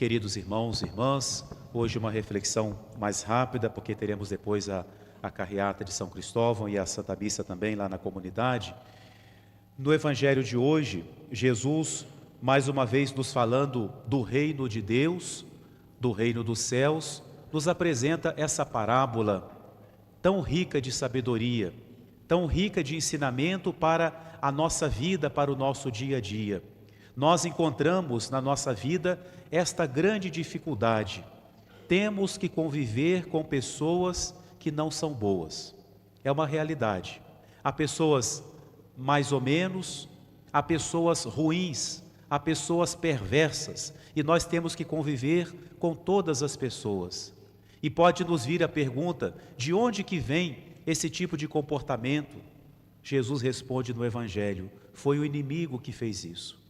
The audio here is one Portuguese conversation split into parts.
Queridos irmãos e irmãs, hoje uma reflexão mais rápida, porque teremos depois a carreata de São Cristóvão e a Santa Missa também lá na comunidade. No Evangelho de hoje, Jesus, mais uma vez nos falando do reino de Deus, do reino dos céus, nos apresenta essa parábola tão rica de sabedoria, tão rica de ensinamento para a nossa vida, para o nosso dia a dia. Nós encontramos na nossa vida esta grande dificuldade. Temos que conviver com pessoas que não são boas. É uma realidade. Há pessoas mais ou menos, há pessoas ruins, há pessoas perversas, e nós temos que conviver com todas as pessoas. E pode nos vir a pergunta, de onde que vem esse tipo de comportamento? Jesus responde no Evangelho, foi o inimigo que fez isso.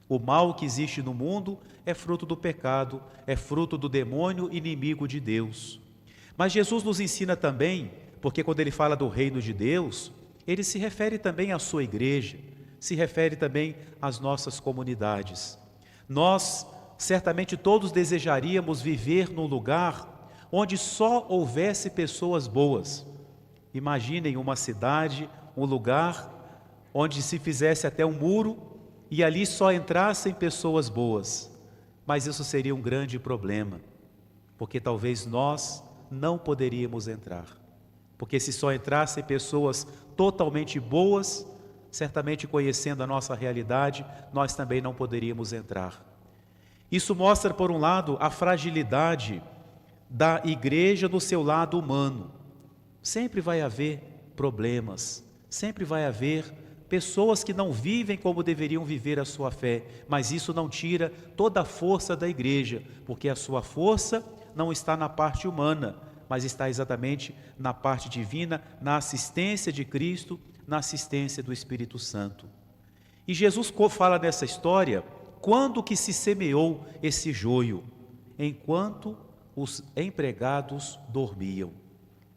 O mal que existe no mundo é fruto do pecado, é fruto do demônio inimigo de Deus. Mas Jesus nos ensina também, porque quando ele fala do reino de Deus, ele se refere também à sua igreja, se refere também às nossas comunidades. Nós, certamente todos desejaríamos viver num lugar onde só houvesse pessoas boas. Imaginem uma cidade, um lugar onde se fizesse até um muro e ali só entrassem pessoas boas. Mas isso seria um grande problema, porque talvez nós não poderíamos entrar. Porque se só entrassem pessoas totalmente boas, certamente conhecendo a nossa realidade, nós também não poderíamos entrar. Isso mostra, por um lado, a fragilidade da igreja no seu lado humano. Sempre vai haver problemas, sempre vai haver pessoas que não vivem como deveriam viver a sua fé, mas isso não tira toda a força da igreja, porque a sua força não está na parte humana, mas está exatamente na parte divina, na assistência de Cristo, na assistência do Espírito Santo. E Jesus fala nessa história, quando que se semeou esse joio? Enquanto os empregados dormiam.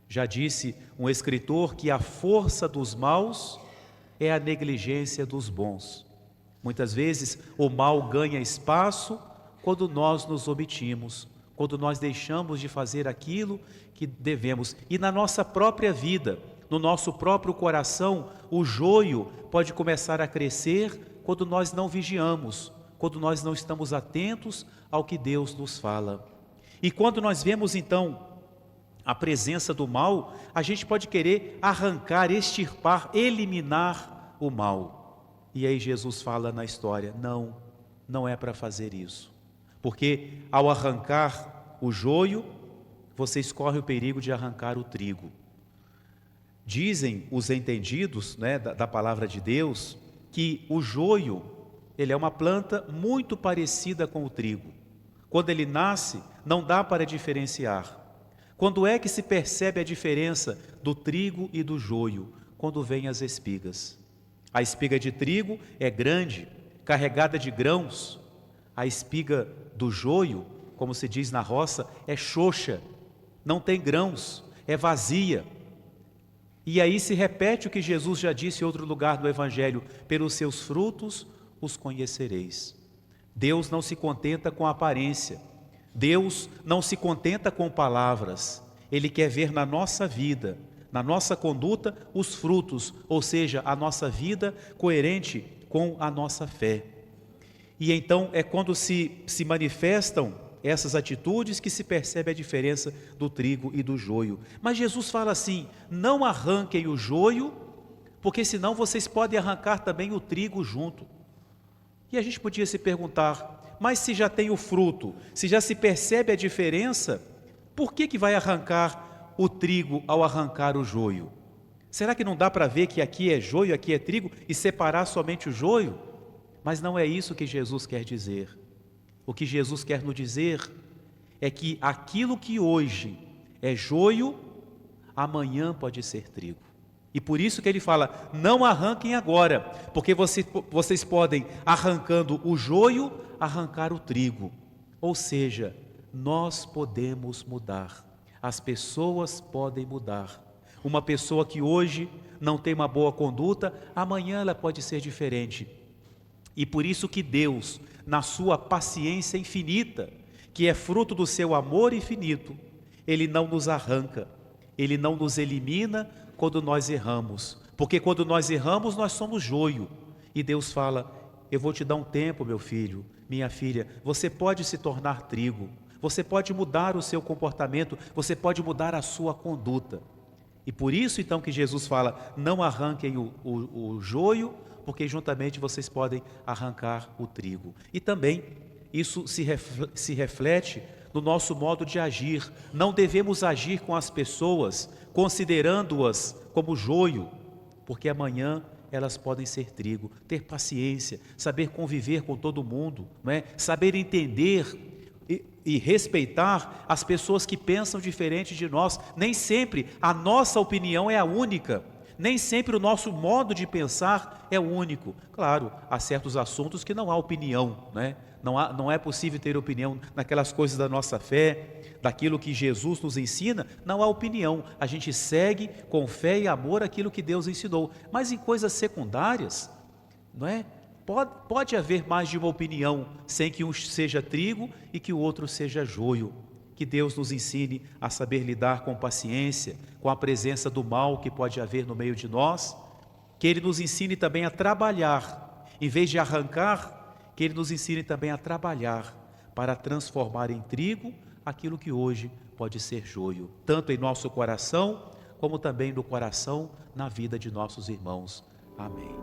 Já disse um escritor que a força dos maus é a negligência dos bons. Muitas vezes o mal ganha espaço quando nós nos omitimos, quando nós deixamos de fazer aquilo que devemos. E na nossa própria vida, no nosso próprio coração, o joio pode começar a crescer quando nós não vigiamos, quando nós não estamos atentos ao que Deus nos fala. E quando nós vemos então a presença do mal, a gente pode querer arrancar, extirpar, eliminar o mal. E aí Jesus fala na história, não é para fazer isso. Porque ao arrancar o joio, vocês correm o perigo de arrancar o trigo. Dizem os entendidos, da palavra de Deus, que o joio, ele é uma planta muito parecida com o trigo. Quando ele nasce, não dá para diferenciar. Quando é que se percebe a diferença do trigo e do joio? Quando vêm as espigas. A espiga de trigo é grande, carregada de grãos. A espiga do joio, como se diz na roça, é xoxa, não tem grãos, é vazia. E aí se repete o que Jesus já disse em outro lugar do Evangelho, pelos seus frutos os conhecereis. Deus não se contenta com a aparência. Deus não se contenta com palavras, Ele quer ver na nossa vida, na nossa conduta, os frutos, ou seja, a nossa vida coerente com a nossa fé. E então é quando se manifestam essas atitudes que se percebe a diferença do trigo e do joio. Mas Jesus fala assim, não arranquem o joio, porque senão vocês podem arrancar também o trigo junto. E a gente podia se perguntar, mas se já tem o fruto, se já se percebe a diferença, por que vai arrancar o trigo ao arrancar o joio? Será que não dá para ver que aqui é joio, aqui é trigo e separar somente o joio? Mas não é isso que Jesus quer dizer. O que Jesus quer nos dizer é que aquilo que hoje é joio, amanhã pode ser trigo. E por isso que ele fala, não arranquem agora, porque vocês podem, arrancando o joio, arrancar o trigo. Ou seja, nós podemos mudar, as pessoas podem mudar. Uma pessoa que hoje não tem uma boa conduta, amanhã ela pode ser diferente. E por isso que Deus, na sua paciência infinita, que é fruto do seu amor infinito, Ele não nos arranca, Ele não nos elimina quando nós erramos, porque quando nós erramos nós somos joio, e Deus fala: eu vou te dar um tempo, meu filho, minha filha, você pode se tornar trigo, você pode mudar o seu comportamento, você pode mudar a sua conduta. E por isso então que Jesus fala: não arranquem o joio, porque juntamente vocês podem arrancar o trigo. E também isso se reflete no nosso modo de agir. Não devemos agir com as pessoas considerando-as como joio, porque amanhã elas podem ser trigo. Ter paciência, saber conviver com todo mundo, não é? Saber entender e respeitar as pessoas que pensam diferente de nós. Nem sempre a nossa opinião é a única, nem sempre o nosso modo de pensar é o único. Claro, há certos assuntos que não há opinião, né? Não é possível ter opinião naquelas coisas da nossa fé, daquilo que Jesus nos ensina, não há opinião. A gente segue com fé e amor aquilo que Deus ensinou. Mas em coisas secundárias, não é? Pode haver mais de uma opinião, sem que um seja trigo e que o outro seja joio. Que Deus nos ensine a saber lidar com paciência, com a presença do mal que pode haver no meio de nós. Que Ele nos ensine também a trabalhar, em vez de arrancar, que Ele nos ensine também a trabalhar, para transformar em trigo aquilo que hoje pode ser joio, tanto em nosso coração, como também no coração, na vida de nossos irmãos. Amém.